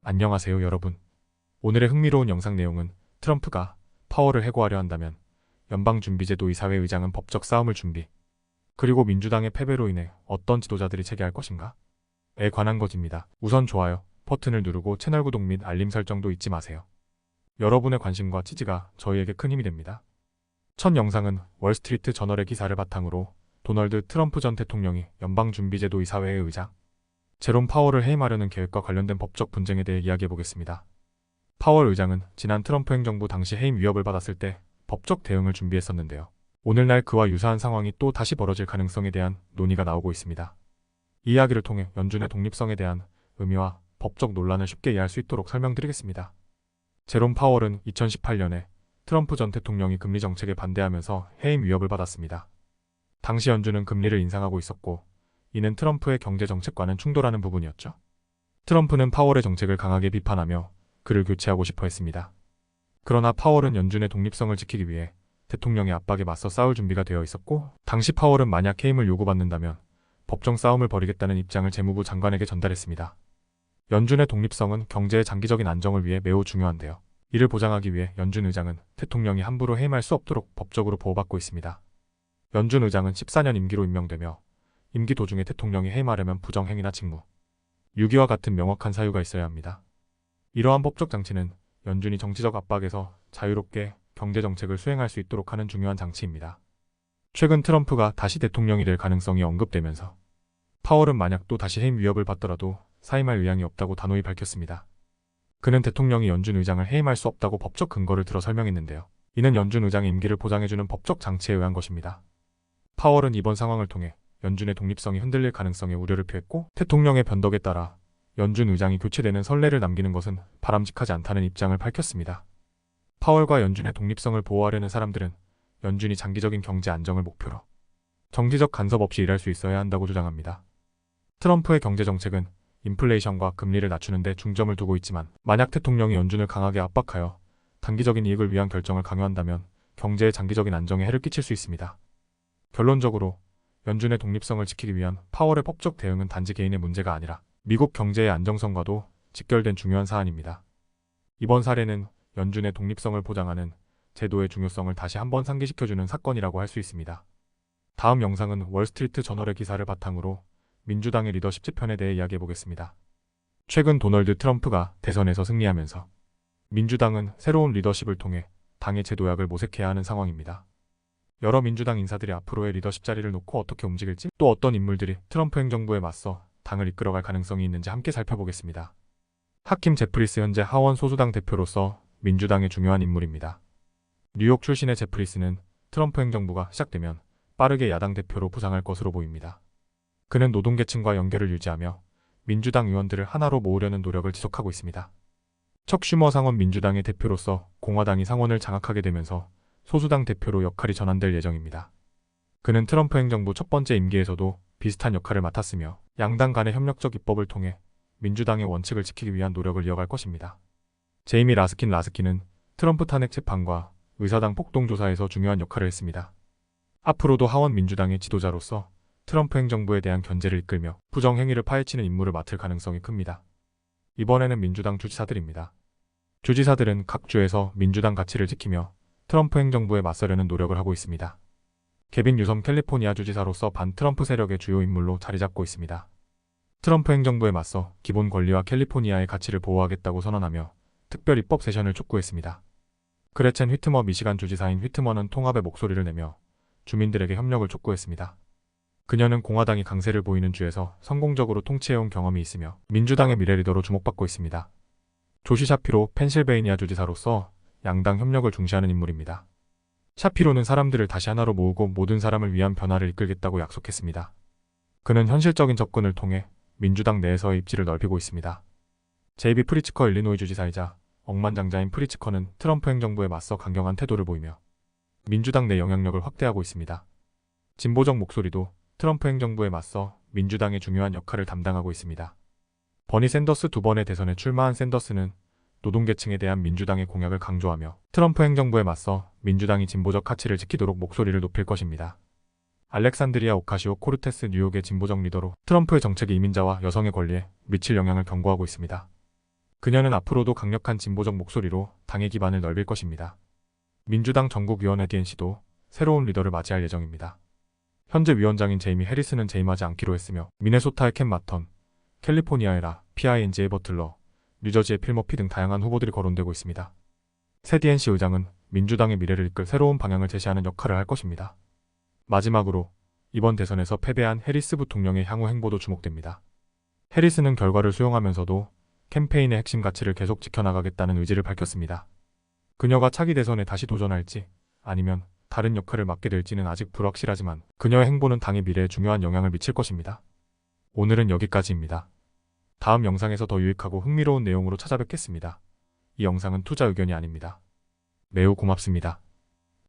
안녕하세요 여러분. 오늘의 흥미로운 영상 내용은 트럼프가 파월을 해고하려 한다면 연방준비제도 이사회 의장은 법적 싸움을 준비, 그리고 민주당의 패배로 인해 어떤 지도자들이 체계할 것인가에 관한 것입니다. 우선 좋아요 버튼을 누르고 채널 구독 및 알림 설정도 잊지 마세요. 여러분의 관심과 지지가 저희에게 큰 힘이 됩니다. 첫 영상은 월스트리트 저널의 기사를 바탕으로 도널드 트럼프 전 대통령이 연방준비제도 이사회의 의장 제롬 파월을 해임하려는 계획과 관련된 법적 분쟁에 대해 이야기해보겠습니다. 파월 의장은 지난 트럼프 행정부 당시 해임 위협을 받았을 때 법적 대응을 준비했었는데요. 오늘날 그와 유사한 상황이 또 다시 벌어질 가능성에 대한 논의가 나오고 있습니다. 이 이야기를 통해 연준의 독립성에 대한 의미와 법적 논란을 쉽게 이해할 수 있도록 설명드리겠습니다. 제롬 파월은 2018년에 트럼프 전 대통령이 금리 정책에 반대하면서 해임 위협을 받았습니다. 당시 연준은 금리를 인상하고 있었고 이는 트럼프의 경제 정책과는 충돌하는 부분이었죠. 트럼프는 파월의 정책을 강하게 비판하며 그를 교체하고 싶어 했습니다. 그러나 파월은 연준의 독립성을 지키기 위해 대통령의 압박에 맞서 싸울 준비가 되어 있었고, 당시 파월은 만약 해임을 요구받는다면 법정 싸움을 벌이겠다는 입장을 재무부 장관에게 전달했습니다. 연준의 독립성은 경제의 장기적인 안정을 위해 매우 중요한데요. 이를 보장하기 위해 연준 의장은 대통령이 함부로 해임할 수 없도록 법적으로 보호받고 있습니다. 연준 의장은 14년 임기로 임명되며 임기 도중에 대통령이 해임하려면 부정행위나 직무, 유기와 같은 명확한 사유가 있어야 합니다. 이러한 법적 장치는 연준이 정치적 압박에서 자유롭게 경제정책을 수행할 수 있도록 하는 중요한 장치입니다. 최근 트럼프가 다시 대통령이 될 가능성이 언급되면서 파월은 만약 또 다시 해임 위협을 받더라도 사임할 의향이 없다고 단호히 밝혔습니다. 그는 대통령이 연준 의장을 해임할 수 없다고 법적 근거를 들어 설명했는데요. 이는 연준 의장의 임기를 보장해주는 법적 장치에 의한 것입니다. 파월은 이번 상황을 통해 연준의 독립성이 흔들릴 가능성에 우려를 표했고, 대통령의 변덕에 따라 연준 의장이 교체되는 선례를 남기는 것은 바람직하지 않다는 입장을 밝혔습니다. 파월과 연준의 독립성을 보호하려는 사람들은 연준이 장기적인 경제 안정을 목표로 정치적 간섭 없이 일할 수 있어야 한다고 주장합니다. 트럼프의 경제 정책은 인플레이션과 금리를 낮추는 데 중점을 두고 있지만, 만약 대통령이 연준을 강하게 압박하여 단기적인 이익을 위한 결정을 강요한다면 경제의 장기적인 안정에 해를 끼칠 수 있습니다. 결론적으로 연준의 독립성을 지키기 위한 파월의 법적 대응은 단지 개인의 문제가 아니라 미국 경제의 안정성과도 직결된 중요한 사안입니다. 이번 사례는 연준의 독립성을 보장하는 제도의 중요성을 다시 한번 상기시켜주는 사건이라고 할 수 있습니다. 다음 영상은 월스트리트 저널의 기사를 바탕으로 민주당의 리더십 재편에 대해 이야기해보겠습니다. 최근 도널드 트럼프가 대선에서 승리하면서 민주당은 새로운 리더십을 통해 당의 제도약을 모색해야 하는 상황입니다. 여러 민주당 인사들이 앞으로의 리더십 자리를 놓고 어떻게 움직일지, 또 어떤 인물들이 트럼프 행정부에 맞서 당을 이끌어갈 가능성이 있는지 함께 살펴보겠습니다. 하킴 제프리스 현재 하원 소수당 대표로서 민주당의 중요한 인물입니다. 뉴욕 출신의 제프리스는 트럼프 행정부가 시작되면 빠르게 야당 대표로 부상할 것으로 보입니다. 그는 노동계층과 연결을 유지하며 민주당 의원들을 하나로 모으려는 노력을 지속하고 있습니다. 척 슈머 상원 민주당의 대표로서 공화당이 상원을 장악하게 되면서 소수당 대표로 역할이 전환될 예정입니다. 그는 트럼프 행정부 첫 번째 임기에서도 비슷한 역할을 맡았으며 양당 간의 협력적 입법을 통해 민주당의 원칙을 지키기 위한 노력을 이어갈 것입니다. 제이미 라스킨은 트럼프 탄핵 재판과 의사당 폭동 조사에서 중요한 역할을 했습니다. 앞으로도 하원 민주당의 지도자로서 트럼프 행정부에 대한 견제를 이끌며 부정행위를 파헤치는 임무를 맡을 가능성이 큽니다. 이번에는 민주당 주지사들입니다. 주지사들은 각 주에서 민주당 가치를 지키며 트럼프 행정부에 맞서려는 노력을 하고 있습니다. 개빈 뉴섬 캘리포니아 주지사로서 반 트럼프 세력의 주요 인물로 자리 잡고 있습니다. 트럼프 행정부에 맞서 기본 권리와 캘리포니아의 가치를 보호하겠다고 선언하며 특별 입법 세션을 촉구했습니다. 그레첸 휘트머 미시간 주지사인 휘트머는 통합의 목소리를 내며 주민들에게 협력을 촉구했습니다. 그녀는 공화당이 강세를 보이는 주에서 성공적으로 통치해온 경험이 있으며 민주당의 미래 리더로 주목받고 있습니다. 조시 샤피로 펜실베이니아 주지사로서 양당 협력을 중시하는 인물입니다. 샤피로는 사람들을 다시 하나로 모으고 모든 사람을 위한 변화를 이끌겠다고 약속했습니다. 그는 현실적인 접근을 통해 민주당 내에서의 입지를 넓히고 있습니다. 제이비 프리츠커 일리노이 주지사이자 억만장자인 프리츠커는 트럼프 행정부에 맞서 강경한 태도를 보이며 민주당 내 영향력을 확대하고 있습니다. 진보적 목소리도 트럼프 행정부에 맞서 민주당의 중요한 역할을 담당하고 있습니다. 버니 샌더스 두 번의 대선에 출마한 샌더스는 노동계층에 대한 민주당의 공약을 강조하며 트럼프 행정부에 맞서 민주당이 진보적 가치를 지키도록 목소리를 높일 것입니다. 알렉산드리아 오카시오 코르테스 뉴욕의 진보적 리더로 트럼프의 정책이 이민자와 여성의 권리에 미칠 영향을 경고하고 있습니다. 그녀는 앞으로도 강력한 진보적 목소리로 당의 기반을 넓힐 것입니다. 민주당 전국위원회 DNC도 새로운 리더를 맞이할 예정입니다. 현재 위원장인 제이미 해리스는 재임하지 않기로 했으며 미네소타의 캔 마턴, 캘리포니아의 라, PING의 버틀러, 뉴저지의 필 머피 등 다양한 후보들이 거론되고 있습니다. 새 DNC 의장은 민주당의 미래를 이끌 새로운 방향을 제시하는 역할을 할 것입니다. 마지막으로 이번 대선에서 패배한 해리스 부통령의 향후 행보도 주목됩니다. 해리스는 결과를 수용하면서도 캠페인의 핵심 가치를 계속 지켜나가겠다는 의지를 밝혔습니다. 그녀가 차기 대선에 다시 도전할지 아니면 다른 역할을 맡게 될지는 아직 불확실하지만 그녀의 행보는 당의 미래에 중요한 영향을 미칠 것입니다. 오늘은 여기까지입니다. 다음 영상에서 더 유익하고 흥미로운 내용으로 찾아뵙겠습니다. 이 영상은 투자 의견이 아닙니다. 매우 고맙습니다.